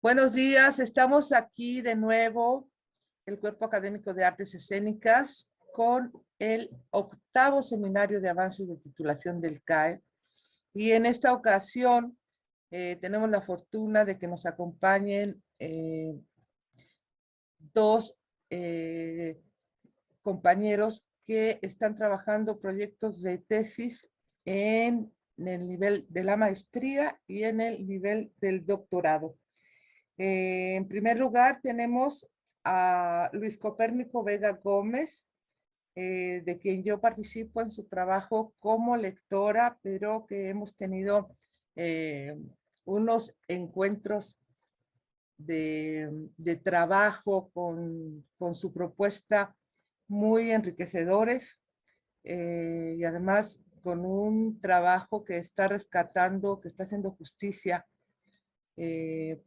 Buenos días, estamos aquí de nuevo, el Cuerpo Académico de Artes Escénicas, con el 8º Seminario de Avances de Titulación del CAE. Y en esta ocasión tenemos la fortuna de que nos acompañen dos compañeros que están trabajando proyectos de tesis en el nivel de la maestría y en el nivel del doctorado. En primer lugar, tenemos a Luis Copérnico Vega Gómez, de quien yo participo en su trabajo como lectora, pero que hemos tenido unos encuentros de trabajo con su propuesta muy enriquecedores, y además con un trabajo que está rescatando, que está haciendo justicia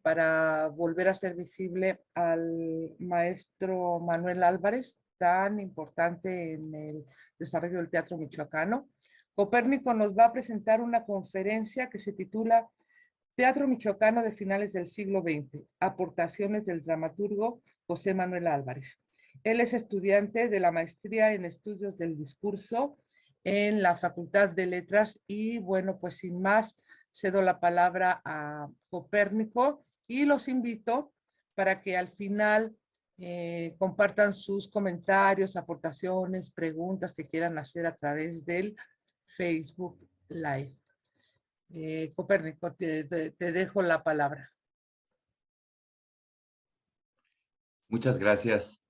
para volver a ser visible al maestro Manuel Álvarez, tan importante en el desarrollo del teatro michoacano. Copérnico nos va a presentar una conferencia que se titula Teatro Michoacano de finales del siglo XX, aportaciones del dramaturgo José Manuel Álvarez. Él es estudiante de la maestría en estudios del discurso en la Facultad de Letras y bueno, pues sin más, cedo la palabra a Copérnico y los invito para que al final compartan sus comentarios, aportaciones, preguntas que quieran hacer a través del Facebook Live. Copérnico, te dejo la palabra. Muchas gracias.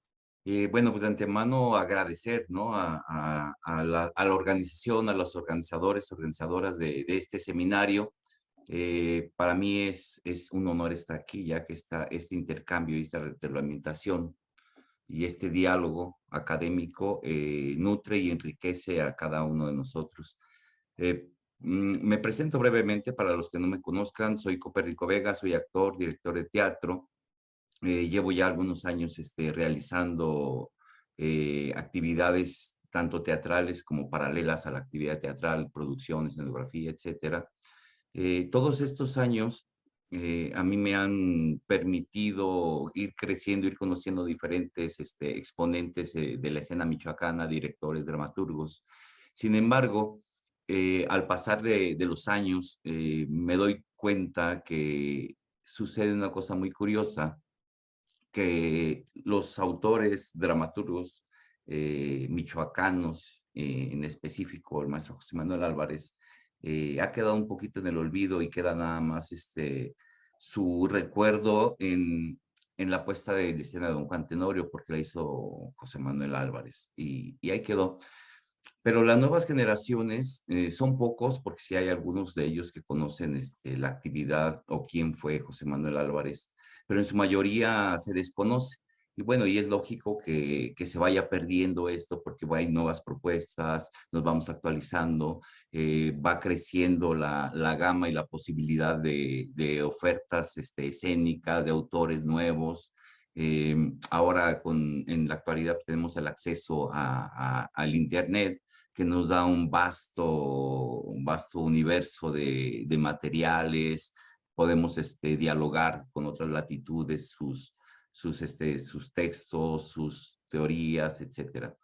Bueno, pues de antemano agradecer, ¿no? a la organización, a los organizadores, organizadoras de este seminario. Para mí es un honor estar aquí, ya que este intercambio y esta retroalimentación y este diálogo académico nutre y enriquece a cada uno de nosotros. Me presento brevemente para los que no me conozcan. Soy Copérnico Vega, soy actor, director de teatro. Llevo ya algunos años realizando actividades tanto teatrales como paralelas a la actividad teatral, producción, escenografía, etcétera. Todos estos años a mí me han permitido ir creciendo, ir conociendo diferentes exponentes de la escena michoacana, directores, dramaturgos. Sin embargo, al pasar de los años, me doy cuenta que sucede una cosa muy curiosa, que los autores, dramaturgos michoacanos, en específico el maestro José Manuel Álvarez, ha quedado un poquito en el olvido y queda nada más su recuerdo en la puesta de escena de Don Juan Tenorio, porque la hizo José Manuel Álvarez, y ahí quedó. Pero las nuevas generaciones son pocos, porque sí hay algunos de ellos que conocen la actividad o quién fue José Manuel Álvarez, pero en su mayoría se desconoce. Y bueno, y es lógico que se vaya perdiendo esto, porque hay nuevas propuestas, nos vamos actualizando, va creciendo la gama y la posibilidad de ofertas escénicas, de autores nuevos. Ahora en la actualidad tenemos el acceso al Internet, que nos da un vasto universo de materiales. Podemos dialogar con otras latitudes, sus textos, sus teorías, etcétera.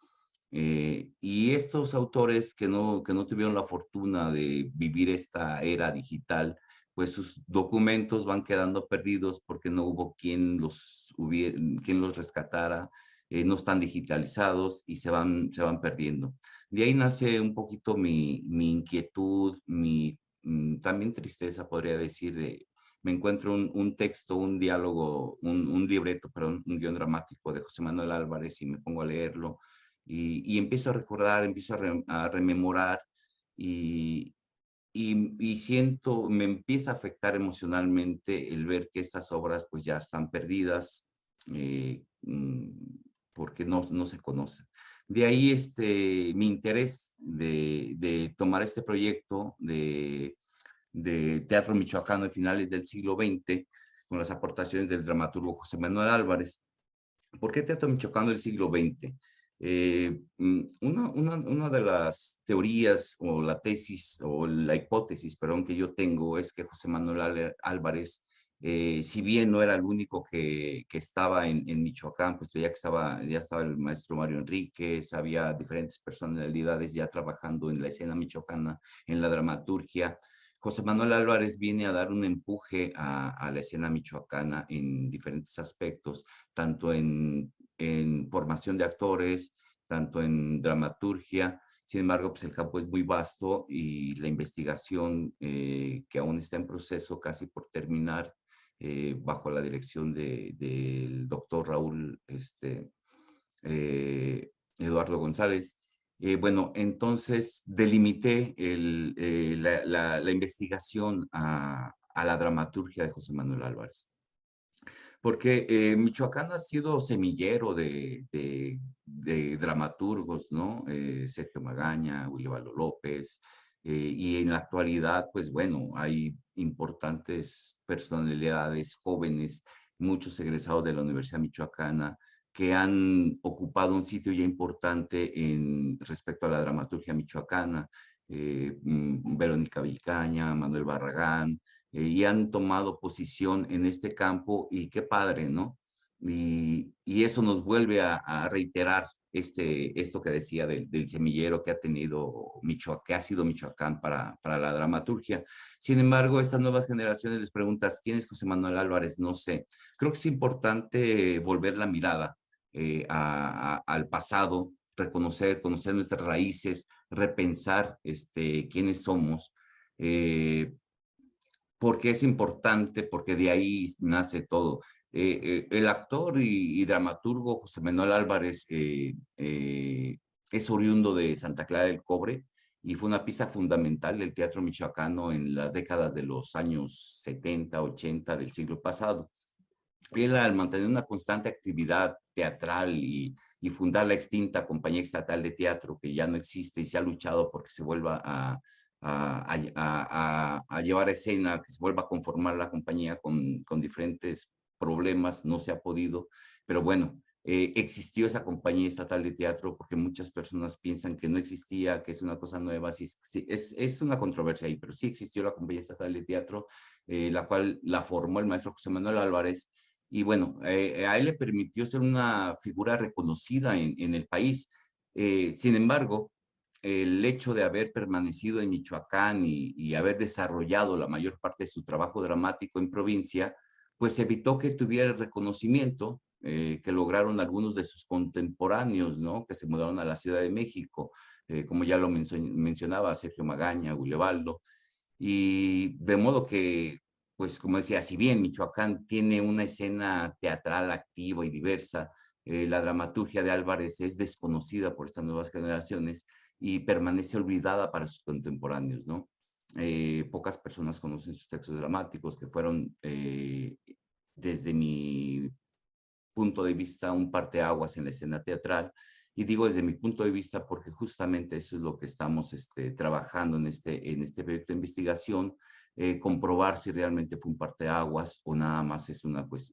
Y estos autores que no tuvieron la fortuna de vivir esta era digital, pues sus documentos van quedando perdidos porque no hubo quien quien los rescatara, no están digitalizados y se van perdiendo. De ahí nace un poquito mi inquietud, también tristeza, podría decir. Me encuentro un texto, un diálogo, un libreto, perdón, un guión dramático de José Manuel Álvarez, y me pongo a leerlo y empiezo a recordar, empiezo a rememorar, y siento, me empieza a afectar emocionalmente el ver que estas obras pues ya están perdidas, porque no se conocen. De ahí mi interés de tomar este proyecto de teatro michoacano de finales del siglo XX, con las aportaciones del dramaturgo José Manuel Álvarez. ¿Por qué teatro michoacano del siglo XX? Una de las teorías o la tesis o la hipótesis, perdón, que yo tengo es que José Manuel Álvarez Si bien no era el único que estaba en Michoacán, pues ya estaba el maestro Mario Enríquez, había diferentes personalidades ya trabajando en la escena michoacana, en la dramaturgia. José Manuel Álvarez viene a dar un empuje a la escena michoacana en diferentes aspectos, tanto en formación de actores, tanto en dramaturgia. Sin embargo, pues el campo es muy vasto y la investigación que aún está en proceso, casi por terminar, bajo la dirección del doctor Raúl Eduardo González. Bueno, entonces delimité la investigación a la dramaturgia de José Manuel Álvarez. Porque Michoacán ha sido semillero de dramaturgos, ¿no? Sergio Magaña, Willibaldo López, y en la actualidad, pues bueno, hay importantes personalidades jóvenes, muchos egresados de la Universidad Michoacana, que han ocupado un sitio ya importante respecto a la dramaturgia michoacana. Verónica Vilcaña, Manuel Barragán, y han tomado posición en este campo y qué padre, ¿no? Y eso nos vuelve a reiterar esto que decía del semillero que ha tenido Michoacán, que ha sido Michoacán para la dramaturgia. Sin embargo, estas nuevas generaciones les preguntas, ¿quién es José Manuel Álvarez? No sé. Creo que es importante volver la mirada al pasado, conocer nuestras raíces, repensar quiénes somos, porque es importante, porque de ahí nace todo. El actor y dramaturgo José Manuel Álvarez es oriundo de Santa Clara del Cobre y fue una pieza fundamental del teatro michoacano en las décadas de los años 70, 80 del siglo pasado. Él, al mantener una constante actividad teatral y fundar la extinta Compañía Estatal de Teatro, que ya no existe y se ha luchado porque se vuelva a llevar a escena, que se vuelva a conformar la compañía con diferentes problemas, no se ha podido, pero bueno, existió esa Compañía Estatal de Teatro porque muchas personas piensan que no existía, que es una cosa nueva, sí, sí, es una controversia ahí, pero sí existió la Compañía Estatal de Teatro, la cual la formó el maestro José Manuel Álvarez, y bueno, a él le permitió ser una figura reconocida en el país. Sin embargo, el hecho de haber permanecido en Michoacán y haber desarrollado la mayor parte de su trabajo dramático en provincia, pues evitó que tuviera el reconocimiento que lograron algunos de sus contemporáneos, ¿no? Que se mudaron a la Ciudad de México, como ya lo mencionaba Sergio Magaña, Gulevaldo, y de modo que, pues como decía, si bien Michoacán tiene una escena teatral activa y diversa, la dramaturgia de Álvarez es desconocida por estas nuevas generaciones y permanece olvidada para sus contemporáneos, ¿no? Pocas personas conocen sus textos dramáticos que fueron, desde mi punto de vista, un parteaguas en la escena teatral. Y digo desde mi punto de vista porque justamente eso es lo que estamos trabajando en este proyecto de investigación, comprobar si realmente fue un parteaguas o nada más es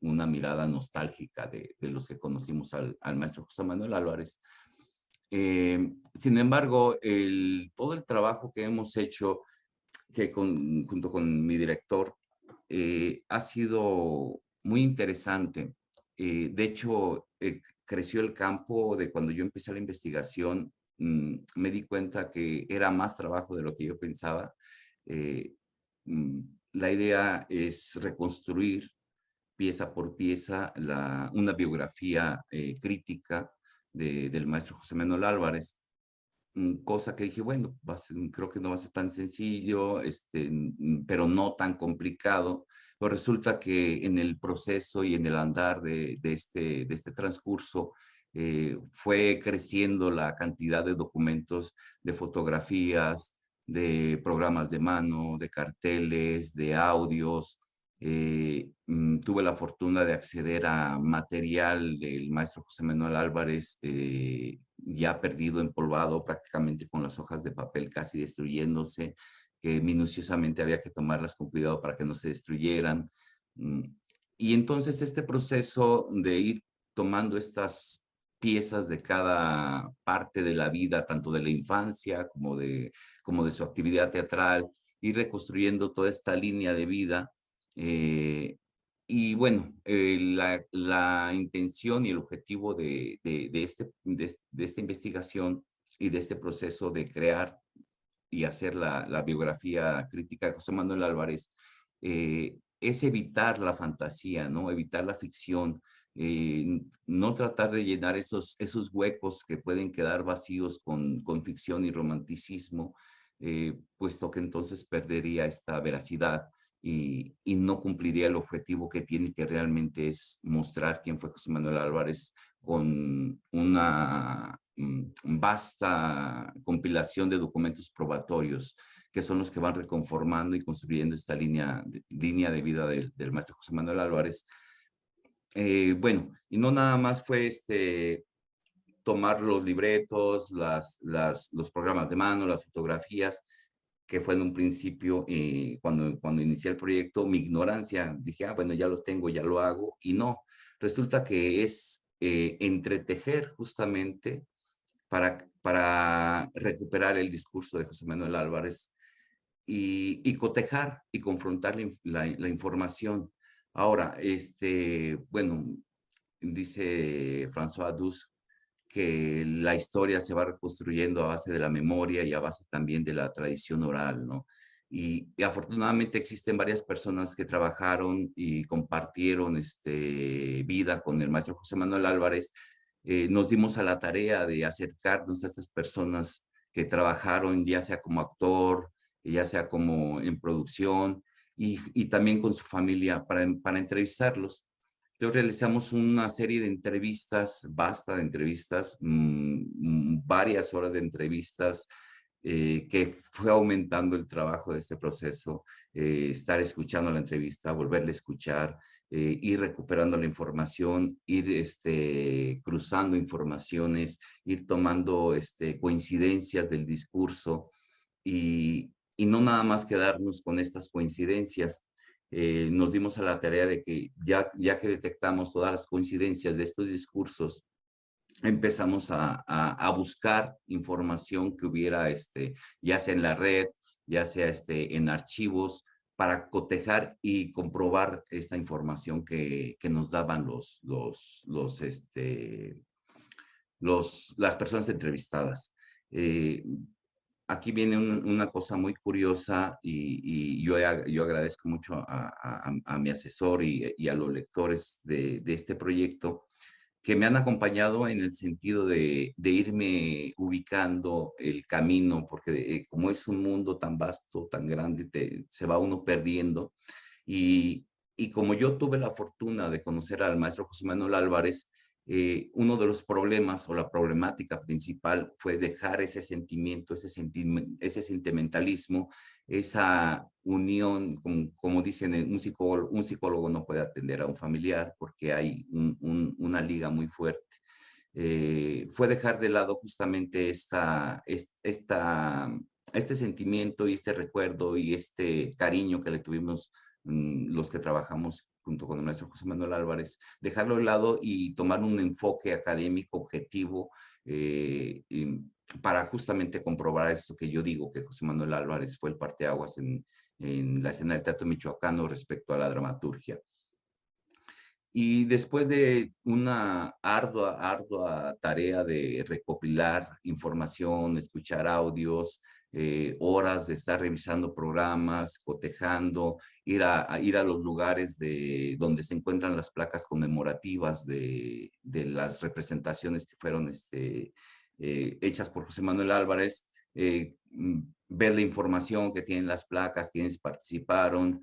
una mirada nostálgica de los que conocimos al maestro José Manuel Álvarez. Sin embargo, todo el trabajo que hemos hecho junto con mi director ha sido muy interesante. De hecho, creció el campo de cuando yo empecé la investigación, me di cuenta que era más trabajo de lo que yo pensaba. Eh, mm, la idea es reconstruir pieza por pieza una biografía crítica del maestro José Manuel Álvarez, cosa que dije, bueno, creo que no va a ser tan sencillo, pero no tan complicado. Pero resulta que en el proceso y en el andar de este transcurso fue creciendo la cantidad de documentos, de fotografías, de programas de mano, de carteles, de audios. Tuve la fortuna de acceder a material del maestro José Manuel Álvarez, ya perdido, empolvado, prácticamente con las hojas de papel casi destruyéndose, que minuciosamente había que tomarlas con cuidado para que no se destruyeran. Y entonces este proceso de ir tomando estas piezas de cada parte de la vida, tanto de la infancia como de su actividad teatral, ir reconstruyendo toda esta línea de vida, y bueno, la intención y el objetivo de esta investigación y de este proceso de crear y hacer la biografía crítica de José Manuel Álvarez, es evitar la fantasía, ¿no? Evitar la ficción, no tratar de llenar esos huecos que pueden quedar vacíos con ficción y romanticismo, puesto que entonces perdería esta veracidad y no cumpliría el objetivo que tiene, que realmente es mostrar quién fue José Manuel Álvarez con una vasta compilación de documentos probatorios, que son los que van reconformando y construyendo esta línea de vida del maestro José Manuel Álvarez. Bueno, y no nada más fue tomar los libretos, los programas de mano, las fotografías, que fue en un principio, cuando inicié el proyecto, mi ignorancia. Dije, ah, bueno, ya lo tengo, ya lo hago, y no. Resulta que es entretejer justamente para recuperar el discurso de José Manuel Álvarez y cotejar y confrontar la información. Ahora, bueno, dice François Duss que la historia se va reconstruyendo a base de la memoria y a base también de la tradición oral, ¿no? Y afortunadamente existen varias personas que trabajaron y compartieron vida con el maestro José Manuel Álvarez. Nos dimos a la tarea de acercarnos a estas personas que trabajaron, ya sea como actor, ya sea como en producción, y también con su familia para entrevistarlos. Entonces realizamos una serie de entrevistas, basta de entrevistas, varias horas de entrevistas, que fue aumentando el trabajo de este proceso, estar escuchando la entrevista, volverle a escuchar, ir recuperando la información, ir cruzando informaciones, ir tomando coincidencias del discurso y no nada más quedarnos con estas coincidencias. Nos dimos a la tarea de que ya que detectamos todas las coincidencias de estos discursos, empezamos a buscar información que hubiera, ya sea en la red, ya sea en archivos, para cotejar y comprobar esta información que nos daban las personas entrevistadas. Aquí viene una cosa muy curiosa y yo agradezco mucho a mi asesor y a los lectores de este proyecto, que me han acompañado en el sentido de irme ubicando el camino, porque como es un mundo tan vasto, tan grande, se va uno perdiendo. Y como yo tuve la fortuna de conocer al maestro José Manuel Álvarez, uno de los problemas o la problemática principal fue dejar ese sentimiento, ese sentimentalismo, esa unión, como dicen, un psicólogo no puede atender a un familiar porque hay una liga muy fuerte. Fue dejar de lado justamente este sentimiento y este recuerdo y este cariño que le tuvimos los que trabajamos junto con el maestro José Manuel Álvarez, dejarlo de lado y tomar un enfoque académico objetivo, para justamente comprobar esto que yo digo, que José Manuel Álvarez fue el parteaguas en la escena del teatro michoacano respecto a la dramaturgia. Y después de una ardua tarea de recopilar información, escuchar audios, horas de estar revisando programas, cotejando, ir a los lugares donde se encuentran las placas conmemorativas de las representaciones que fueron hechas por José Manuel Álvarez, ver la información que tienen las placas, quienes participaron.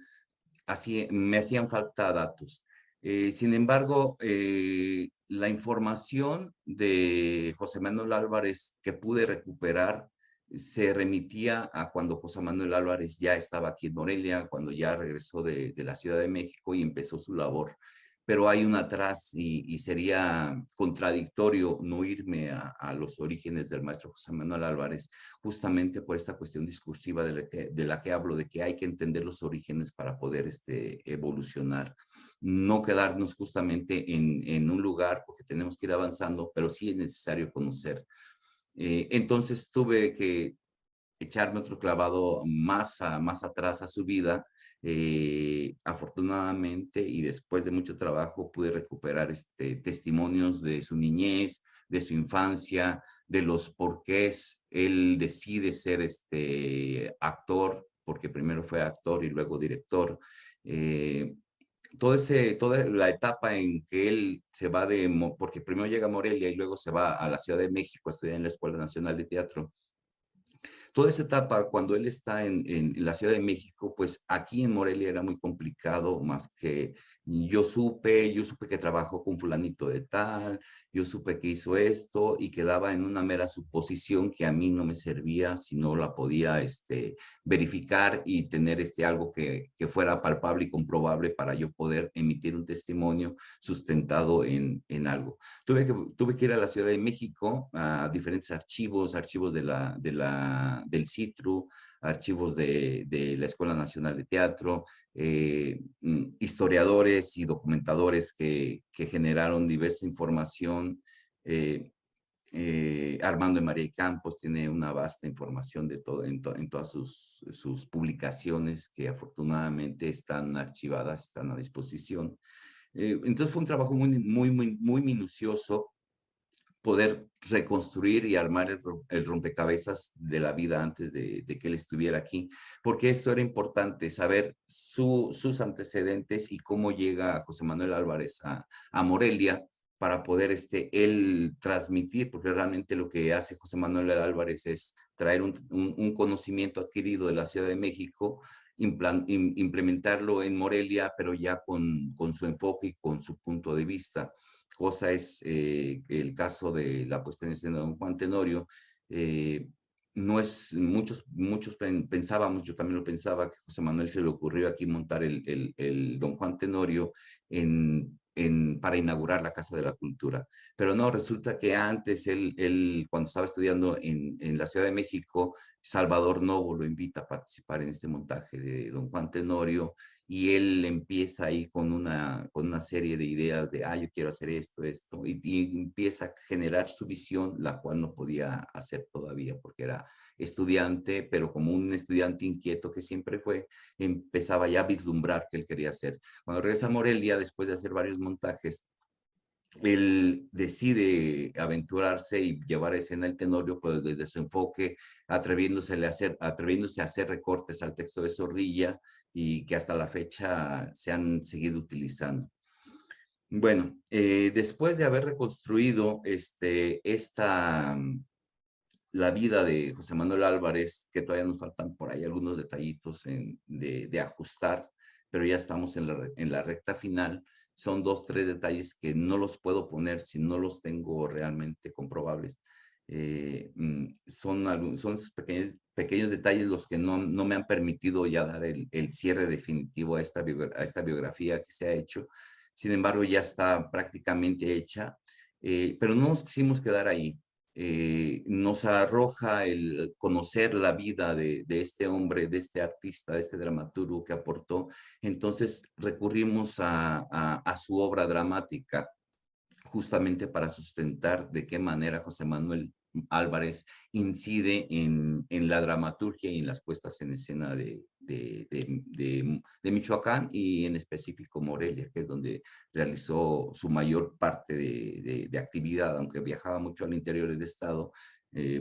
Así me hacían falta datos. Sin embargo, la información de José Manuel Álvarez que pude recuperar se remitía a cuando José Manuel Álvarez ya estaba aquí en Morelia, cuando ya regresó de la Ciudad de México y empezó su labor. Pero hay un atrás y sería contradictorio no irme a los orígenes del maestro José Manuel Álvarez, justamente por esta cuestión discursiva de la que hablo, de que hay que entender los orígenes para poder evolucionar. No quedarnos justamente en un lugar, porque tenemos que ir avanzando, pero sí es necesario conocer. Entonces tuve que echarme otro clavado más atrás a su vida. Afortunadamente, y después de mucho trabajo, pude recuperar testimonios de su niñez, de su infancia, de los porqués él decide ser actor, porque primero fue actor y luego director. Eh, toda la etapa en que él se va porque primero llega a Morelia y luego se va a la Ciudad de México a estudiar en la Escuela Nacional de Teatro. Toda esa etapa, cuando él está en la Ciudad de México, pues aquí en Morelia era muy complicado, más que yo supe que trabajó con fulanito de tal, yo supe que hizo esto y quedaba en una mera suposición que a mí no me servía si no la podía verificar y tener algo que fuera palpable y comprobable para yo poder emitir un testimonio sustentado en algo. Tuve que ir a la Ciudad de México a diferentes archivos del CITRU, archivos de la Escuela Nacional de Teatro, historiadores y documentadores que generaron diversa información. Armando de María y Campos tiene una vasta información de todo en todas sus publicaciones que afortunadamente están archivadas, están a disposición. Entonces fue un trabajo muy minucioso poder reconstruir y armar el rompecabezas de la vida antes de que él estuviera aquí, porque esto era importante, saber sus antecedentes y cómo llega José Manuel Álvarez a Morelia para poder él transmitir, porque realmente lo que hace José Manuel Álvarez es traer un conocimiento adquirido de la Ciudad de México, implementarlo en Morelia, pero ya con su enfoque y con su punto de vista. Cosa es el caso de la puesta en escena de don Juan Tenorio. No es, muchos pensábamos, yo también lo pensaba, que José Manuel se le ocurrió aquí montar el don Juan Tenorio para inaugurar la Casa de la Cultura. Pero no, resulta que antes cuando estaba estudiando en la Ciudad de México, Salvador Novo lo invita a participar en este montaje de don Juan Tenorio, y él empieza ahí con una serie de ideas de, yo quiero hacer esto, y empieza a generar su visión, la cual no podía hacer todavía porque era estudiante, pero como un estudiante inquieto que siempre fue, empezaba ya a vislumbrar qué él quería hacer. Cuando regresa a Morelia, después de hacer varios montajes, él decide aventurarse y llevar a escena el Tenorio, pues desde su enfoque, atreviéndose a hacer recortes al texto de Zorrilla, y que hasta la fecha se han seguido utilizando. Bueno, después de haber reconstruido la vida de José Manuel Álvarez, que todavía nos faltan por ahí algunos detallitos de ajustar, pero ya estamos en la recta final. Son 2, 3 detalles que no los puedo poner si no los tengo realmente comprobables. Son esos pequeños detalles los que no me han permitido ya dar el cierre definitivo a esta biografía que se ha hecho. Sin embargo, ya está prácticamente hecha, pero no nos quisimos quedar ahí. Nos arroja el conocer la vida de este hombre, de este artista, de este dramaturgo que aportó. Entonces recurrimos a su obra dramática, justamente para sustentar de qué manera José Manuel Álvarez incide en la dramaturgia y en las puestas en escena de Michoacán, y en específico Morelia, que es donde realizó su mayor parte de actividad, aunque viajaba mucho al interior del estado.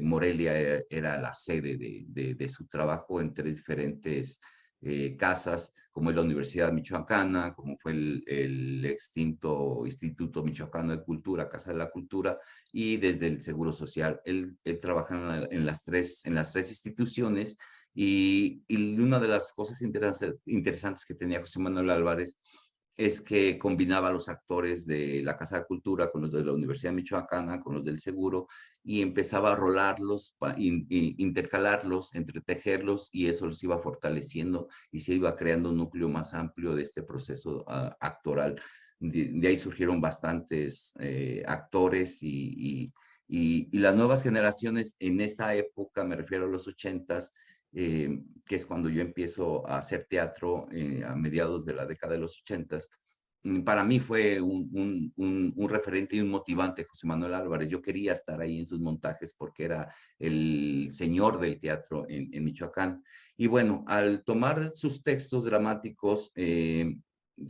Morelia era la sede de su trabajo en 3 diferentes casas, como es la Universidad Michoacana, como fue el extinto Instituto Michoacano de Cultura, Casa de la Cultura, y desde el Seguro Social. Él trabaja en las tres instituciones, y una de las cosas interesantes que tenía José Manuel Álvarez es que combinaba a los actores de la Casa de Cultura con los de la Universidad Michoacana, con los del Seguro, y empezaba a rolarlos, intercalarlos, entretejerlos, y eso los iba fortaleciendo y se iba creando un núcleo más amplio de este proceso actoral. De ahí surgieron bastantes actores, y las nuevas generaciones en esa época, me refiero a los 80s, que es cuando yo empiezo a hacer teatro a mediados de la década de los 80s, para mí fue un referente y un motivante, José Manuel Álvarez. Yo quería estar ahí en sus montajes porque era el señor del teatro en Michoacán. Y bueno, al tomar sus textos dramáticos,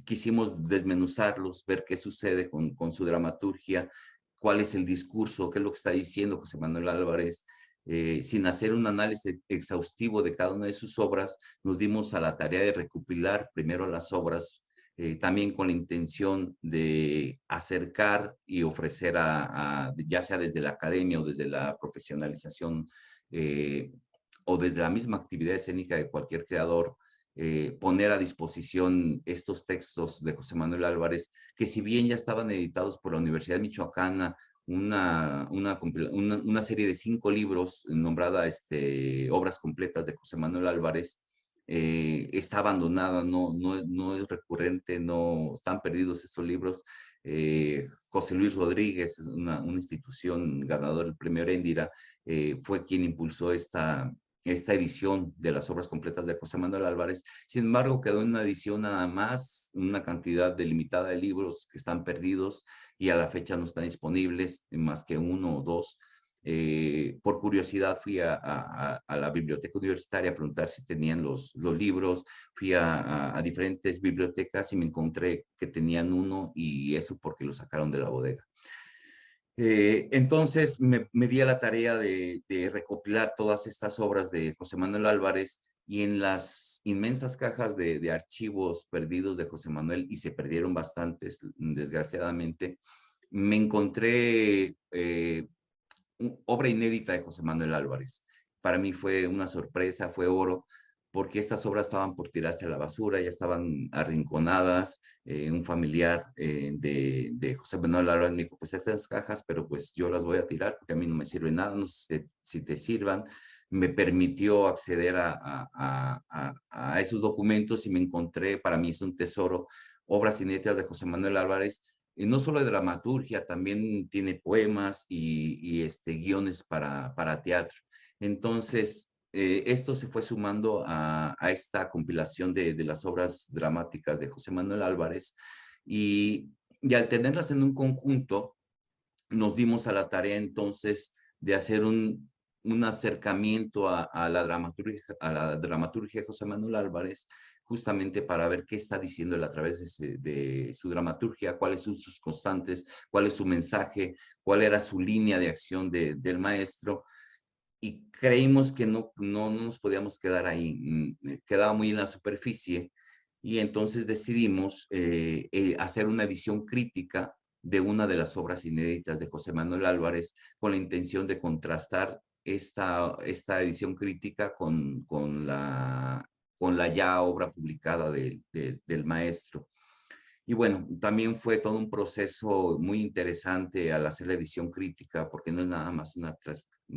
quisimos desmenuzarlos, ver qué sucede con su dramaturgia, cuál es el discurso, qué es lo que está diciendo José Manuel Álvarez. Sin hacer un análisis exhaustivo de cada una de sus obras, nos dimos a la tarea de recopilar primero las obras, también con la intención de acercar y ofrecer ya sea desde la academia o desde la profesionalización o desde la misma actividad escénica de cualquier creador, poner a disposición estos textos de José Manuel Álvarez, que si bien ya estaban editados por la Universidad Michoacana, una serie de 5 libros nombrada Obras Completas de José Manuel Álvarez, está abandonada, no es recurrente, no están perdidos estos libros. José Luis Rodríguez, una institución ganadora del premio Heréndira, fue quien impulsó esta edición de las obras completas de José Manuel Álvarez. Sin embargo, quedó en una edición nada más, una cantidad delimitada de libros que están perdidos y a la fecha no están disponibles, más que 1 o 2. Por curiosidad fui a la biblioteca universitaria a preguntar si tenían los libros, fui a diferentes bibliotecas y me encontré que tenían uno, y eso porque lo sacaron de la bodega. Entonces me di a la tarea de recopilar todas estas obras de José Manuel Álvarez, y en las inmensas cajas de archivos perdidos de José Manuel, y se perdieron bastantes, desgraciadamente, me encontré obra inédita de José Manuel Álvarez. Para mí fue una sorpresa, fue oro, porque estas obras estaban por tirarse a la basura, ya estaban arrinconadas. Un familiar de José Manuel Álvarez me dijo, pues estas cajas, pero pues yo las voy a tirar porque a mí no me sirve nada, no sé si te sirvan. Me permitió acceder a esos documentos y me encontré, para mí es un tesoro, obras inéditas de José Manuel Álvarez, y no solo de dramaturgia, también tiene poemas y guiones para teatro. Entonces, esto se fue sumando a esta compilación de las obras dramáticas de José Manuel Álvarez, y al tenerlas en un conjunto, nos dimos a la tarea entonces de hacer un acercamiento a la dramaturgia de José Manuel Álvarez, justamente para ver qué está diciendo él a través de su dramaturgia, cuáles son sus constantes, cuál es su mensaje, cuál era su línea de acción del maestro. Y creímos que no nos podíamos quedar ahí, quedaba muy en la superficie, y entonces decidimos hacer una edición crítica de una de las obras inéditas de José Manuel Álvarez, con la intención de contrastar esta edición crítica con la ya obra publicada del maestro. Y bueno, también fue todo un proceso muy interesante al hacer la edición crítica, porque no es nada más una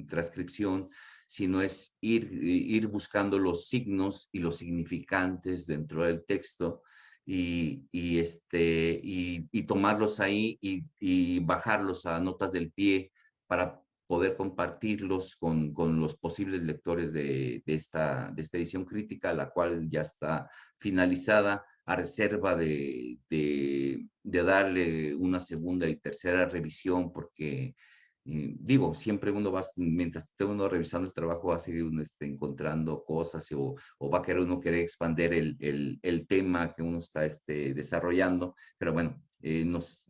transcripción, sino es ir buscando los signos y los significantes dentro del texto, y tomarlos ahí y bajarlos a notas del pie para poder compartirlos con los posibles lectores de esta edición crítica, la cual ya está finalizada, a reserva de darle una segunda y tercera revisión, porque digo, siempre uno va, mientras esté uno revisando el trabajo, va a seguir uno encontrando cosas, o va a querer uno expandir el tema que uno está desarrollando, pero bueno, nos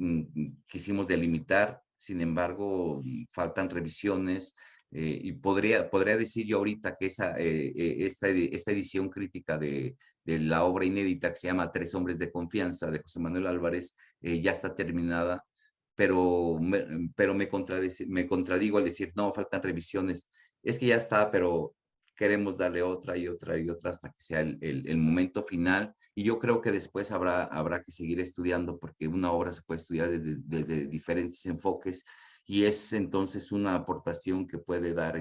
quisimos delimitar. Sin embargo, faltan revisiones, y podría decir yo ahorita que esta edición crítica de la obra inédita que se llama Tres hombres de confianza de José Manuel Álvarez ya está terminada, pero me contradigo al decir, no, faltan revisiones. Es que ya está, pero queremos darle otra y otra y otra hasta que sea el momento final. Y yo creo que después habrá que seguir estudiando, porque una obra se puede estudiar desde diferentes enfoques, y es entonces una aportación que puede dar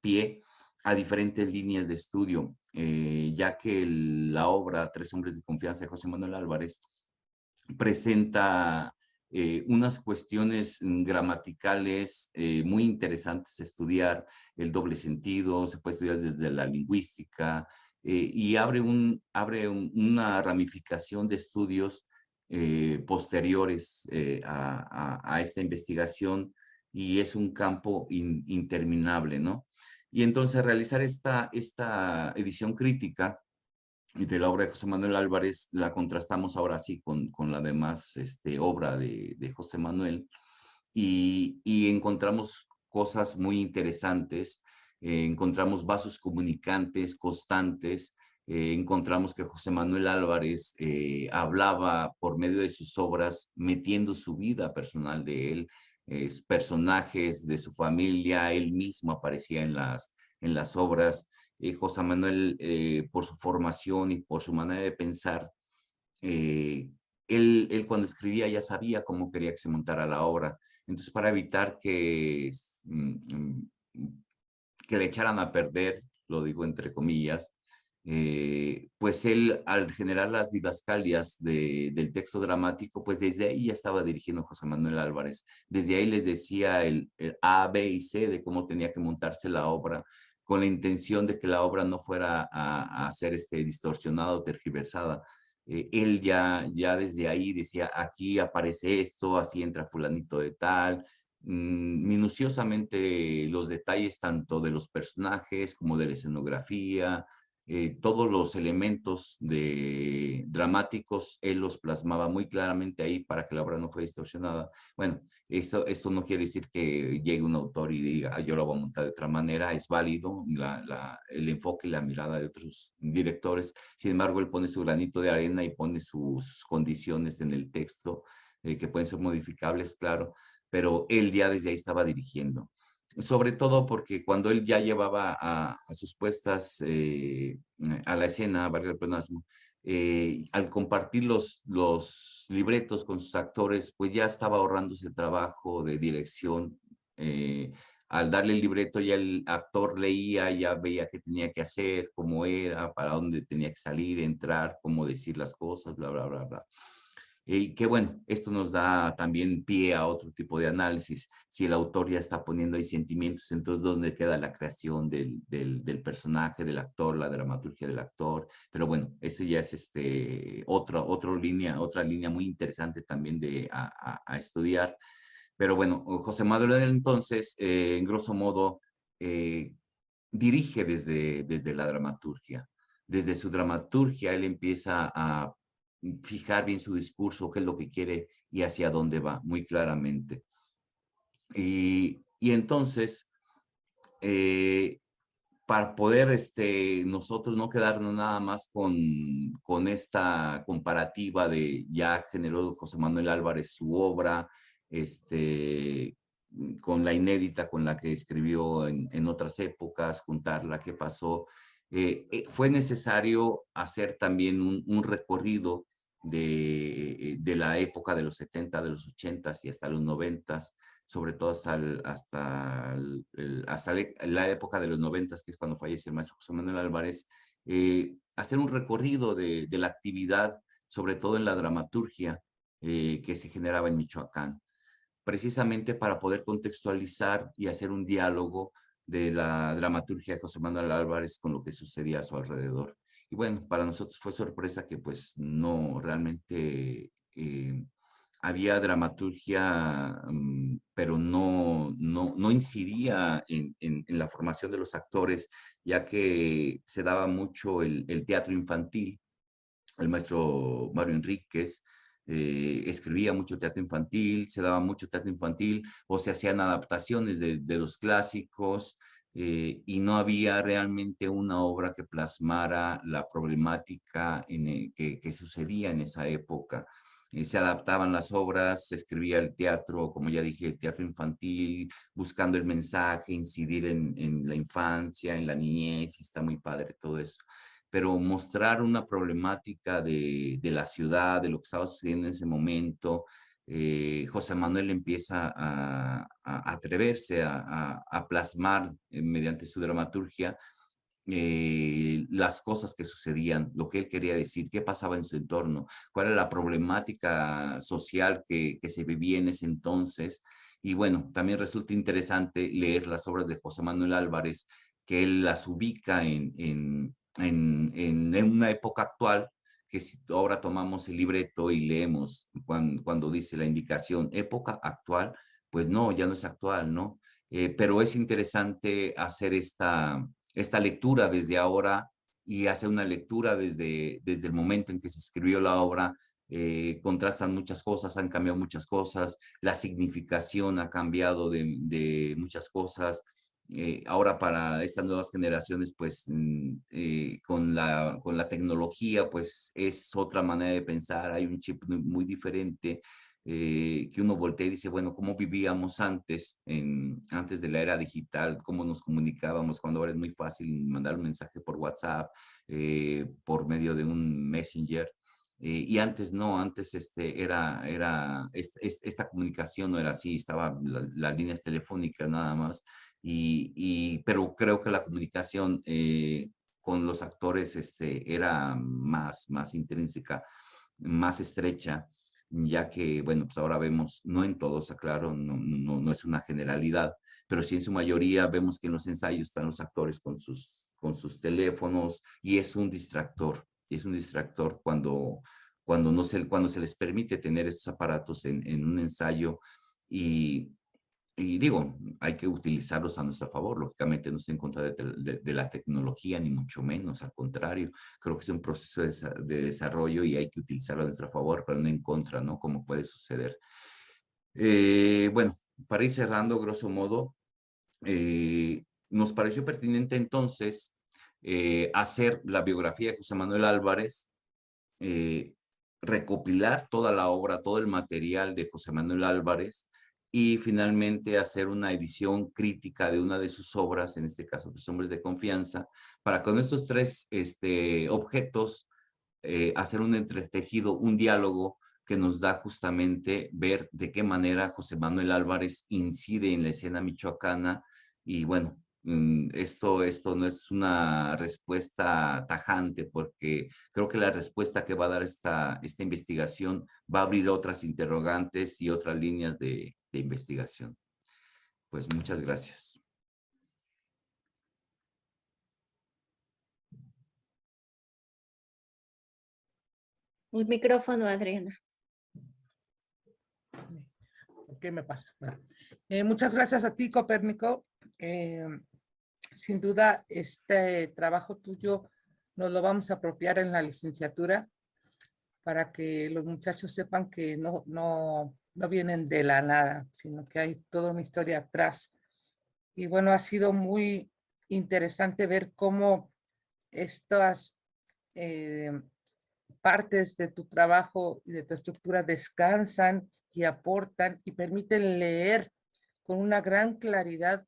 pie a diferentes líneas de estudio, ya que la obra Tres hombres de confianza de José Manuel Álvarez presenta unas cuestiones gramaticales muy interesantes a estudiar, el doble sentido, se puede estudiar desde la lingüística, y abre una ramificación de estudios posteriores a esta investigación, y es un campo interminable, ¿no? Y entonces realizar esta edición crítica de la obra de José Manuel Álvarez la contrastamos ahora sí con la demás obra de José Manuel, y encontramos cosas muy interesantes. Encontramos vasos comunicantes constantes. Encontramos que José Manuel Álvarez hablaba por medio de sus obras, metiendo su vida personal de él, personajes de su familia. Él mismo aparecía en las obras. José Manuel, por su formación y por su manera de pensar, eh, él cuando escribía ya sabía cómo quería que se montara la obra. Entonces, para evitar que le echaran a perder, lo digo entre comillas, pues él, al generar las didascalias del texto dramático, pues desde ahí ya estaba dirigiendo José Manuel Álvarez. Desde ahí les decía el A, B y C de cómo tenía que montarse la obra, con la intención de que la obra no fuera a ser distorsionada o tergiversada. Él ya desde ahí decía, aquí aparece esto, así entra fulanito de tal, minuciosamente los detalles tanto de los personajes como de la escenografía, todos los elementos dramáticos, él los plasmaba muy claramente ahí para que la obra no fuera distorsionada. Bueno, esto no quiere decir que llegue un autor y diga, "Ah, yo lo voy a montar de otra manera". Es válido el enfoque y la mirada de otros directores. Sin embargo, él pone su granito de arena y pone sus condiciones en el texto, que pueden ser modificables, claro, pero él ya desde ahí estaba dirigiendo. Sobre todo porque cuando él ya llevaba a sus puestas a la escena, valga el pleonasmo, al compartir los libretos con sus actores, pues ya estaba ahorrándose el trabajo de dirección. Al darle el libreto, ya el actor leía, ya veía qué tenía que hacer, cómo era, para dónde tenía que salir, entrar, cómo decir las cosas, bla, bla, bla, bla. Y que bueno, esto nos da también pie a otro tipo de análisis. Si el autor ya está poniendo ahí sentimientos, entonces ¿dónde queda la creación del personaje, del actor, la dramaturgia del actor? Pero bueno, ese ya es otra línea muy interesante también a estudiar. Pero bueno, José Manuel entonces, en grosso modo, dirige desde la dramaturgia. Desde su dramaturgia, él empieza a fijar bien su discurso, qué es lo que quiere y hacia dónde va, muy claramente. Y entonces, eh, para poder nosotros no quedarnos nada más con esta comparativa de ya generó José Manuel Álvarez su obra, con la inédita con la que escribió en otras épocas, juntarla, qué pasó. Fue necesario hacer también un recorrido de la época de los 70, de los 80 y hasta los 90, sobre todo hasta la época de los 90, que es cuando fallece el maestro José Manuel Álvarez, hacer un recorrido de la actividad, sobre todo en la dramaturgia que se generaba en Michoacán, precisamente para poder contextualizar y hacer un diálogo de la dramaturgia de José Manuel Álvarez con lo que sucedía a su alrededor. Y bueno, para nosotros fue sorpresa que pues no realmente había dramaturgia, pero no incidía en la formación de los actores, ya que se daba mucho el teatro infantil. El maestro Mario Enríquez escribía mucho teatro infantil, se daba mucho teatro infantil, o se hacían adaptaciones de los clásicos, y no había realmente una obra que plasmara la problemática que sucedía en esa época. Se adaptaban las obras, se escribía el teatro, como ya dije, el teatro infantil, buscando el mensaje, incidir en la infancia, en la niñez, y está muy padre todo eso. Pero mostrar una problemática de la ciudad, de lo que estaba sucediendo en ese momento, José Manuel empieza a atreverse a plasmar mediante su dramaturgia las cosas que sucedían, lo que él quería decir, qué pasaba en su entorno, cuál era la problemática social que se vivía en ese entonces. Y bueno, también resulta interesante leer las obras de José Manuel Álvarez, que él las ubica en una época actual, que si ahora tomamos el libreto y leemos cuando dice la indicación época actual, pues no, ya no es actual, ¿no? Pero es interesante hacer esta lectura desde ahora y hacer una lectura desde el momento en que se escribió la obra. Contrastan muchas cosas, han cambiado muchas cosas, la significación ha cambiado de muchas cosas. Ahora para estas nuevas generaciones, pues con la tecnología, pues es otra manera de pensar, hay un chip muy diferente, que uno voltea y dice, bueno, ¿cómo vivíamos antes, antes de la era digital? ¿Cómo nos comunicábamos? Cuando ahora es muy fácil mandar un mensaje por WhatsApp, por medio de un Messenger. Y antes no, antes esta comunicación no era así, estaban las líneas telefónicas nada más, pero creo que la comunicación con los actores era más intrínseca, más estrecha, ya que, bueno, pues ahora vemos, no en todos, aclaro, no es una generalidad, pero sí en su mayoría vemos que en los ensayos están los actores con sus teléfonos y es un distractor cuando se les permite tener estos aparatos en un ensayo y, y digo, hay que utilizarlos a nuestro favor. Lógicamente no estoy en contra de la tecnología, ni mucho menos, al contrario. Creo que es un proceso de desarrollo y hay que utilizarlo a nuestro favor, pero no en contra, ¿no? Como puede suceder. Bueno, para ir cerrando, grosso modo, nos pareció pertinente entonces hacer la biografía de José Manuel Álvarez, eh, recopilar toda la obra, todo el material de José Manuel Álvarez y finalmente hacer una edición crítica de una de sus obras, en este caso, Tres Hombres de Confianza, para con estos tres objetos hacer un entretejido, un diálogo que nos da justamente ver de qué manera José Manuel Álvarez incide en la escena michoacana y bueno, esto no es una respuesta tajante porque creo que la respuesta que va a dar esta investigación va a abrir otras interrogantes y otras líneas de investigación. Pues muchas gracias. Un micrófono, Adriana. ¿Qué me pasa? Bueno, muchas gracias a ti, Copérnico. Sin duda, este trabajo tuyo nos lo vamos a apropiar en la licenciatura para que los muchachos sepan que no vienen de la nada, sino que hay toda una historia atrás. Y bueno, ha sido muy interesante ver cómo estas partes de tu trabajo y de tu estructura descansan y aportan y permiten leer con una gran claridad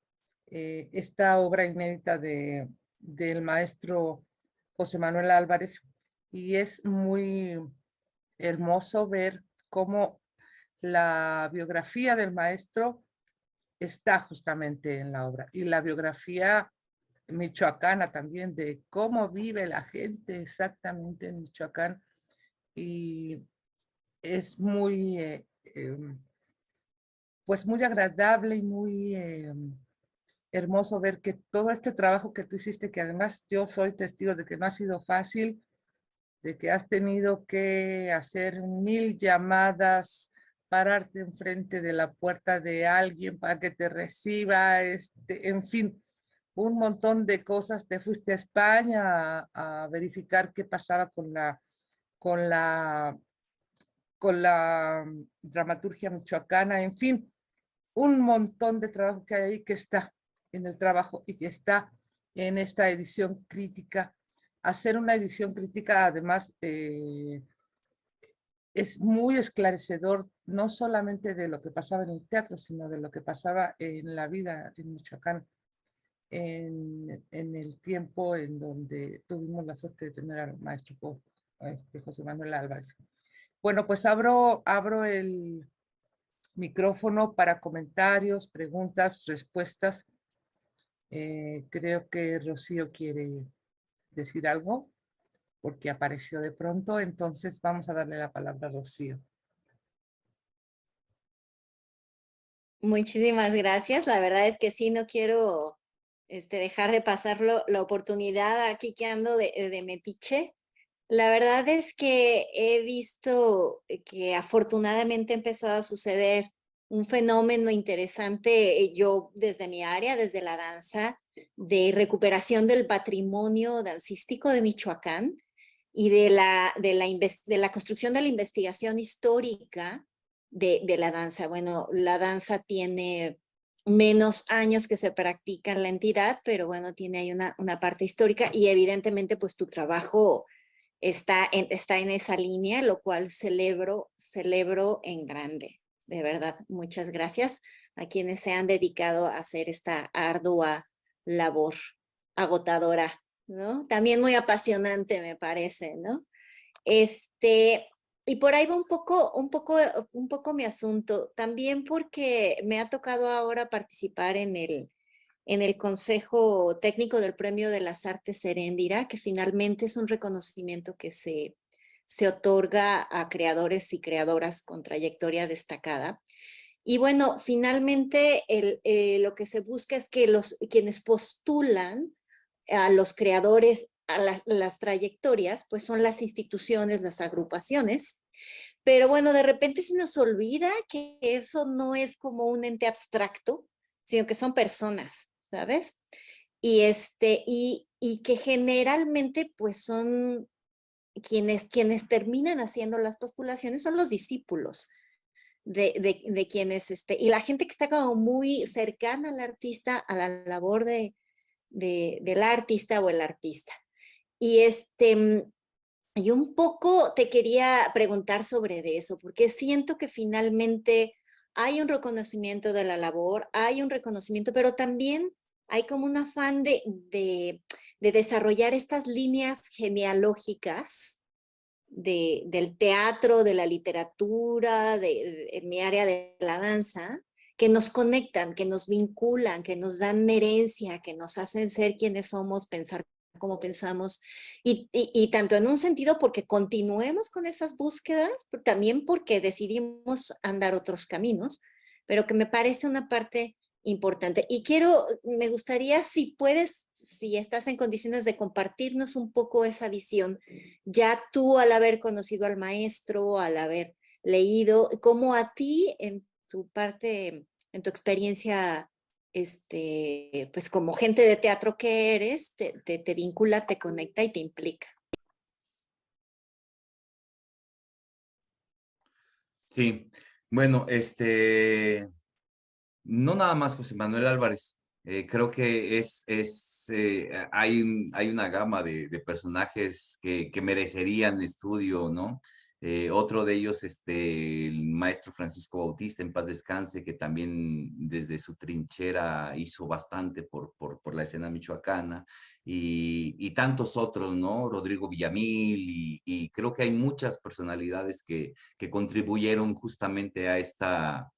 esta obra inédita del maestro José Manuel Álvarez. Y es muy hermoso ver cómo la biografía del maestro está justamente en la obra y la biografía michoacana también de cómo vive la gente exactamente en Michoacán y es muy pues muy agradable y muy hermoso ver que todo este trabajo que tú hiciste, que además yo soy testigo de que no ha sido fácil, de que has tenido que hacer 1000 llamadas, pararte enfrente de la puerta de alguien para que te reciba, en fin, un montón de cosas. Te fuiste a España a verificar qué pasaba con la, con la dramaturgia michoacana, en fin, un montón de trabajo que hay ahí que está en el trabajo y que está en esta edición crítica. Hacer una edición crítica, además, es muy esclarecedor, no solamente de lo que pasaba en el teatro, sino de lo que pasaba en la vida en Michoacán, en el tiempo en donde tuvimos la suerte de tener al maestro José Manuel Álvarez. Bueno, pues abro el micrófono para comentarios, preguntas, respuestas. Creo que Rocío quiere decir algo porque apareció de pronto, entonces vamos a darle la palabra a Rocío. Muchísimas gracias. La verdad es que sí, no quiero dejar de pasar la oportunidad aquí que ando de metiche La verdad es que he visto que afortunadamente empezó a suceder un fenómeno interesante, yo desde mi área, desde la danza, de recuperación del patrimonio dancístico de Michoacán y de la construcción de la investigación histórica de la danza. Bueno, la danza tiene menos años que se practica en la entidad, pero bueno, tiene ahí una parte histórica y evidentemente pues tu trabajo está en esa línea, lo cual celebro en grande. De verdad, muchas gracias a quienes se han dedicado a hacer esta ardua labor agotadora, ¿no? También muy apasionante, me parece, ¿no? Este, y por ahí va un poco mi asunto, también porque me ha tocado ahora participar en el Consejo Técnico del Premio de las Artes Heréndira, que finalmente es un reconocimiento que se otorga a creadores y creadoras con trayectoria destacada. Y bueno, finalmente lo que se busca es que quienes postulan a los creadores a las trayectorias, pues son las instituciones, las agrupaciones. Pero bueno, de repente se nos olvida que eso no es como un ente abstracto, sino que son personas, ¿sabes? Y que generalmente pues son quienes terminan haciendo las postulaciones son los discípulos de quienes, y la gente que está como muy cercana al artista, a la labor del artista o el artista. Y y un poco te quería preguntar sobre de eso, porque siento que finalmente hay un reconocimiento de la labor, hay un reconocimiento, pero también hay como un afán de desarrollar estas líneas genealógicas del teatro, de la literatura, en mi área de la danza, que nos conectan, que nos vinculan, que nos dan herencia, que nos hacen ser quienes somos, pensar como pensamos, y tanto en un sentido porque continuemos con esas búsquedas, pero también porque decidimos andar otros caminos, pero que me parece una parte importante. Y me gustaría si puedes, si estás en condiciones de compartirnos un poco esa visión, ya tú al haber conocido al maestro, al haber leído, cómo a ti en tu parte, en tu experiencia pues como gente de teatro que eres, te vincula, te conecta y te implica. Sí, bueno, no nada más José Manuel Álvarez. Creo que hay una gama de personajes que merecerían estudio, ¿no? Otro de ellos, el maestro Francisco Bautista, en paz descanse, que también desde su trinchera hizo bastante por la escena michoacana, y tantos otros, ¿no? Rodrigo Villamil, y creo que hay muchas personalidades que contribuyeron justamente a esta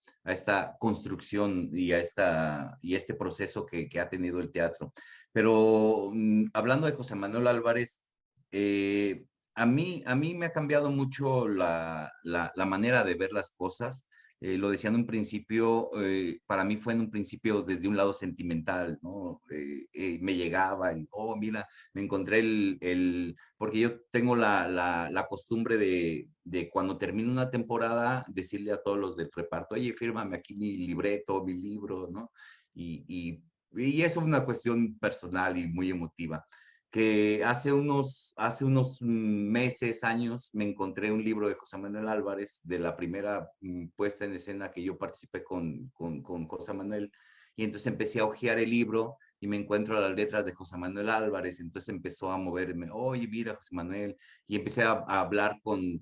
construcción y este proceso que ha tenido el teatro. Pero hablando de José Manuel Álvarez, a mí me ha cambiado mucho la manera de ver las cosas. Lo decía en un principio, para mí fue en un principio desde un lado sentimental, ¿no? Me llegaba, oh, mira, me encontré porque yo tengo la costumbre de cuando termino una temporada, decirle a todos los del reparto, oye, fírmame aquí mi libreto, mi libro, ¿no? Y eso es una cuestión personal y muy emotiva. Que hace unos meses, años, me encontré un libro de José Manuel Álvarez, de la primera puesta en escena que yo participé con José Manuel, y entonces empecé a hojear el libro y me encuentro las letras de José Manuel Álvarez, entonces empezó a moverme, oye, mira, José Manuel, y empecé a hablar con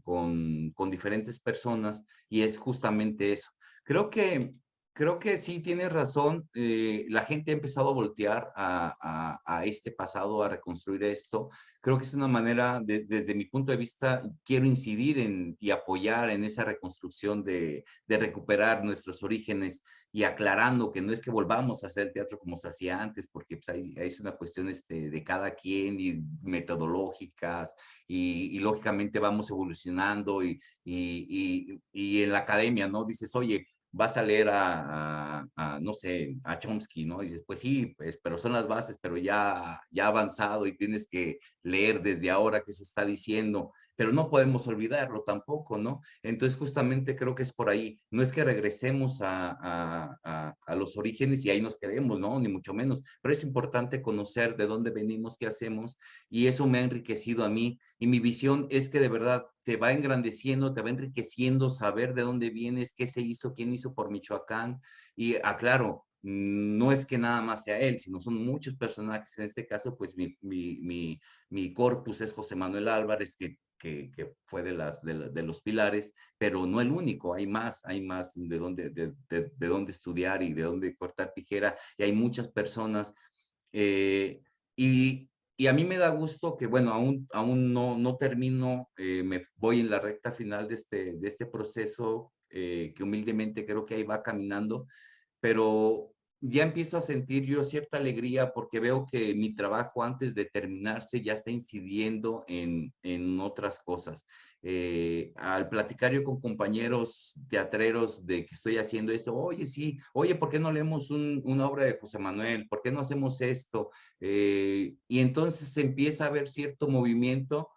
diferentes personas, y es justamente eso. Creo que Creo que sí tienes razón. La gente ha empezado a voltear a este pasado, a reconstruir esto. Creo que es una manera, desde mi punto de vista, quiero incidir y apoyar en esa reconstrucción de recuperar nuestros orígenes y aclarando que no es que volvamos a hacer teatro como se hacía antes, porque pues, ahí es una cuestión de cada quien y metodológicas y lógicamente vamos evolucionando y en la academia, ¿no? Dices, oye, vas a leer no sé, a Chomsky, ¿no? Y dices, pues sí, pues, pero son las bases, pero ya avanzado y tienes que leer desde ahora qué se está diciendo, pero no podemos olvidarlo tampoco, ¿no? Entonces justamente creo que es por ahí, no es que regresemos a los orígenes y ahí nos quedemos, ¿no? Ni mucho menos, pero es importante conocer de dónde venimos, qué hacemos, y eso me ha enriquecido a mí, y mi visión es que de verdad te va engrandeciendo, te va enriqueciendo saber de dónde vienes, qué se hizo, quién hizo por Michoacán, y aclaro, no es que nada más sea él, sino son muchos personajes. En este caso, pues mi corpus es José Manuel Álvarez, que fue de los pilares, pero no el único, hay más de dónde estudiar y de dónde cortar tijera, y hay muchas personas. eh, y a mí me da gusto que, bueno, aún no termino, me voy en la recta final de este proceso, que humildemente creo que ahí va caminando, pero ya empiezo a sentir yo cierta alegría porque veo que mi trabajo antes de terminarse ya está incidiendo en otras cosas. Al platicar yo con compañeros teatreros de que estoy haciendo esto, oye, sí, oye, ¿por qué no leemos una obra de José Manuel? ¿Por qué no hacemos esto? Y entonces se empieza a ver cierto movimiento.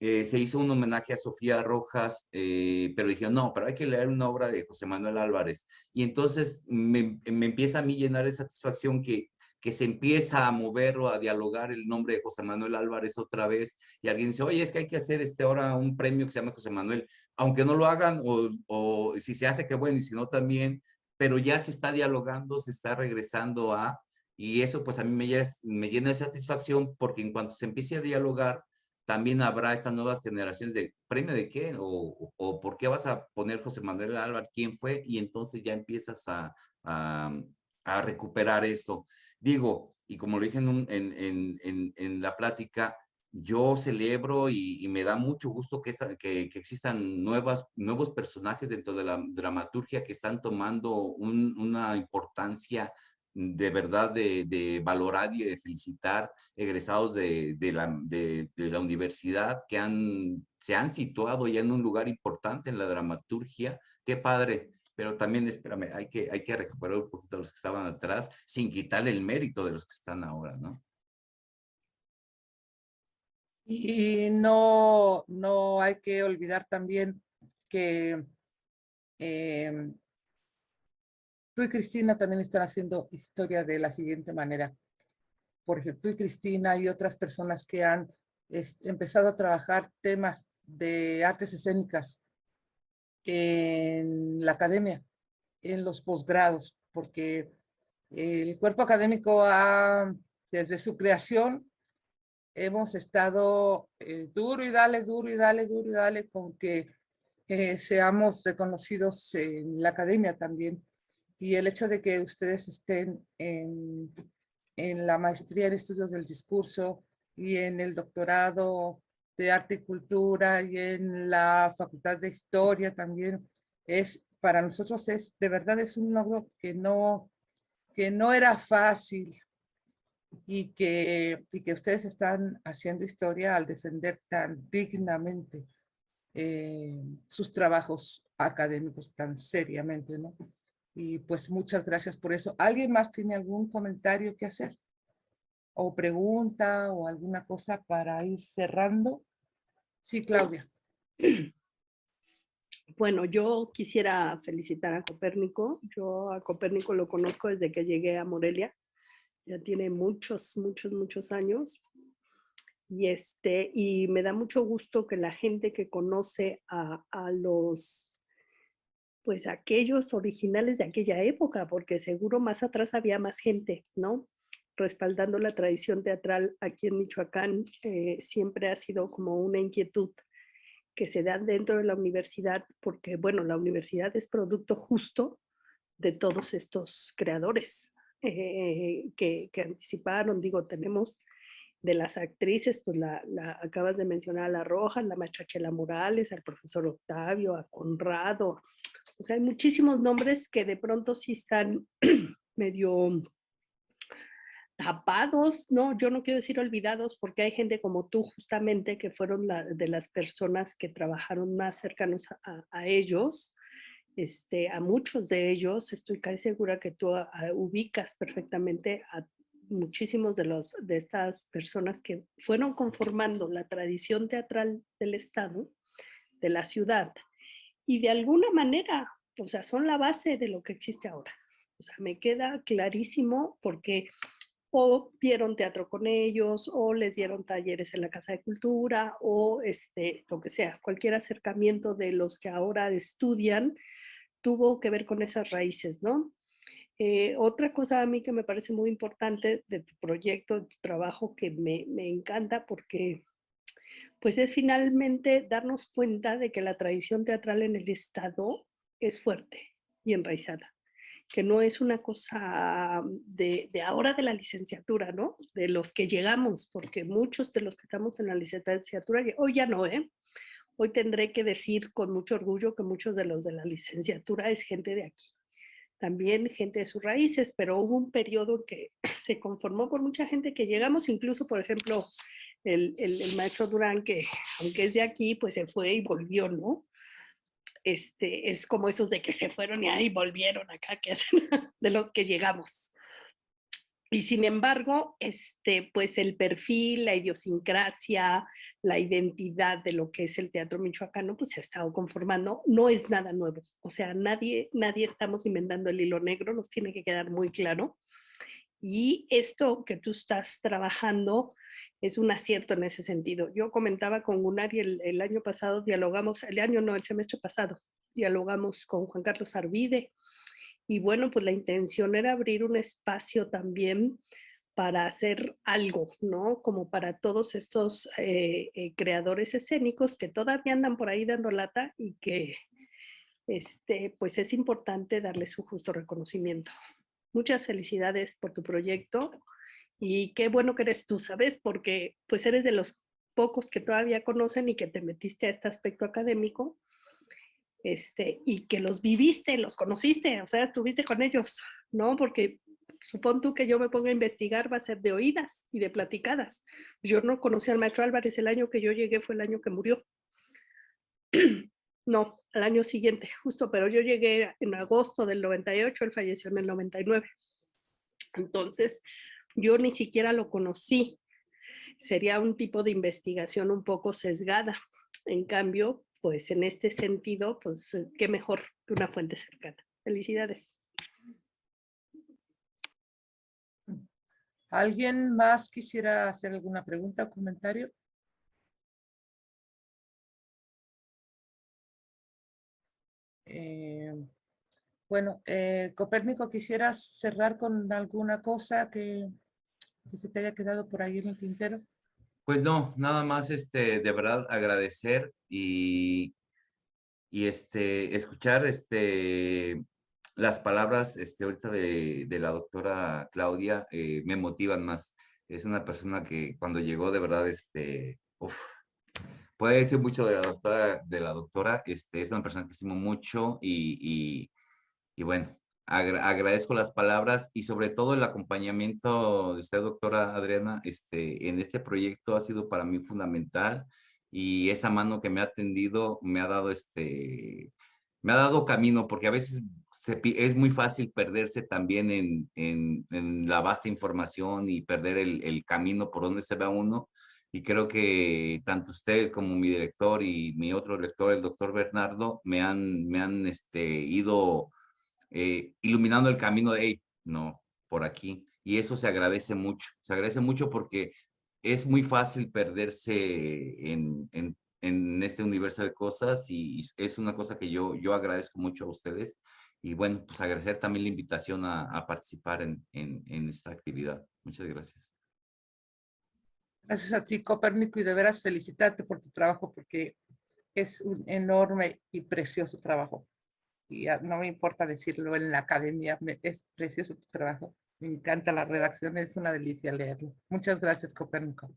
Se hizo un homenaje a Sofía Rojas, pero dijeron, no, pero hay que leer una obra de José Manuel Álvarez. Y entonces me empieza a mí llenar de satisfacción que se empieza a mover o a dialogar el nombre de José Manuel Álvarez otra vez, y alguien dice, oye, es que hay que hacer ahora un premio que se llama José Manuel, aunque no lo hagan, o si se hace, qué bueno, y si no también, pero ya se está dialogando, se está regresando y eso pues a mí me llena de satisfacción, porque en cuanto se empiece a dialogar, también habrá estas nuevas generaciones de premio de qué, o por qué vas a poner José Manuel Álvarez, quién fue, y entonces ya empiezas a recuperar esto. Digo, y como lo dije en la plática, yo celebro y me da mucho gusto que existan nuevos personajes dentro de la dramaturgia que están tomando una importancia de verdad de valorar y de felicitar, egresados de la universidad que se han situado ya en un lugar importante en la dramaturgia. Qué padre, pero también, espérame, hay que recuperar un poquito a los que estaban atrás sin quitarle el mérito de los que están ahora, ¿no? Y no hay que olvidar también que tú y Cristina también están haciendo historia de la siguiente manera. Por ejemplo, tú y Cristina y otras personas que han empezado a trabajar temas de artes escénicas en la academia, en los posgrados, porque el cuerpo académico desde su creación, hemos estado duro y dale, duro y dale, duro y dale con que seamos reconocidos en la academia también. Y el hecho de que ustedes estén en la maestría en estudios del discurso y en el doctorado de arte y cultura y en la facultad de historia también, para nosotros de verdad es un logro que no era fácil, y que ustedes están haciendo historia al defender tan dignamente sus trabajos académicos tan seriamente, ¿no? Y pues muchas gracias por eso. ¿Alguien más tiene algún comentario que hacer? ¿O pregunta o alguna cosa para ir cerrando? Sí, Claudia. Bueno, yo quisiera felicitar a Copérnico. Yo a Copérnico lo conozco desde que llegué a Morelia. Ya tiene muchos años. Y me da mucho gusto que la gente que conoce a los, pues aquellos originales de aquella época, porque seguro más atrás había más gente, ¿no? Respaldando la tradición teatral aquí en Michoacán, siempre ha sido como una inquietud que se dan dentro de la universidad, porque, bueno, la universidad es producto justo de todos estos creadores que anticiparon. Digo, tenemos de las actrices, pues acabas de mencionar a La Rojas, la maestra Chela Morales, al profesor Octavio, a Conrado. O sea, hay muchísimos nombres que de pronto sí están medio tapados, ¿no? Yo no quiero decir olvidados, porque hay gente como tú justamente que fueron de las personas que trabajaron más cercanos a ellos, A muchos de ellos, estoy casi segura que tú ubicas perfectamente a muchísimos de estas personas que fueron conformando la tradición teatral del Estado, de la ciudad, y de alguna manera, o sea, son la base de lo que existe ahora. O sea, me queda clarísimo porque o vieron teatro con ellos, o les dieron talleres en la Casa de Cultura, o lo que sea, cualquier acercamiento de los que ahora estudian tuvo que ver con esas raíces, ¿no? Otra cosa a mí que me parece muy importante de tu proyecto, de tu trabajo, que me encanta porque pues es finalmente darnos cuenta de que la tradición teatral en el Estado es fuerte y enraizada, que no es una cosa de ahora de la licenciatura, ¿no? De los que llegamos, porque muchos de los que estamos en la licenciatura, hoy ya no, ¿eh? Hoy tendré que decir con mucho orgullo que muchos de los de la licenciatura es gente de aquí. También gente de sus raíces, pero hubo un periodo en que se conformó por mucha gente que llegamos, incluso, por ejemplo, el maestro Durán, que aunque es de aquí, pues se fue y volvió, ¿no? Es como esos de que se fueron y ahí volvieron acá, que hacen de los que llegamos. Y sin embargo, pues el perfil, la idiosincrasia, la identidad de lo que es el teatro michoacano, pues se ha estado conformando. No es nada nuevo. O sea, nadie estamos inventando el hilo negro, nos tiene que quedar muy claro. Y esto que tú estás trabajando es un acierto en ese sentido. Yo comentaba con Gunnar y el año pasado dialogamos, el semestre pasado, dialogamos con Juan Carlos Arvide. Y bueno, pues la intención era abrir un espacio también para hacer algo, ¿no? Como para todos estos creadores escénicos que todavía andan por ahí dando lata y que pues es importante darle su justo reconocimiento. Muchas felicidades por tu proyecto y qué bueno que eres tú, ¿sabes? Porque pues eres de los pocos que todavía conocen y que te metiste a este aspecto académico, y que los viviste, los conociste, o sea, estuviste con ellos, ¿no? Porque supón tú que yo me ponga a investigar, va a ser de oídas y de platicadas. Yo no conocí al maestro Álvarez, el año que yo llegué fue el año que murió. No, al año siguiente, justo, pero yo llegué en agosto del 98, él falleció en el 99. Entonces, yo ni siquiera lo conocí. Sería un tipo de investigación un poco sesgada. En cambio, pues en este sentido, pues qué mejor que una fuente cercana. Felicidades. ¿Alguien más quisiera hacer alguna pregunta o comentario? Bueno, Copérnico, ¿quisieras cerrar con alguna cosa que se te haya quedado por ahí en el tintero? Pues no, nada más de verdad agradecer y escuchar las palabras ahorita de la doctora Claudia me motivan más. Es una persona que cuando llegó de verdad puede decir mucho de la doctora, es una persona que estimo mucho y bueno, agradezco las palabras y sobre todo el acompañamiento de usted, doctora Adriana, en este proyecto ha sido para mí fundamental y esa mano que me ha tendido me ha dado me ha dado camino porque a veces es muy fácil perderse también en la vasta información y perder el camino por donde se va uno. Y creo que tanto usted como mi director y mi otro lector, el doctor Bernardo, me han ido iluminando el camino de, hey, no, por aquí. Y eso se agradece mucho porque es muy fácil perderse en este universo de cosas y es una cosa que yo agradezco mucho a ustedes. Y bueno, pues agradecer también la invitación a participar en esta actividad. Muchas gracias. Gracias a ti, Copérnico, y de veras felicitarte por tu trabajo porque es un enorme y precioso trabajo. Y no me importa decirlo en la academia, es precioso tu trabajo. Me encanta la redacción, es una delicia leerlo. Muchas gracias, Copérnico.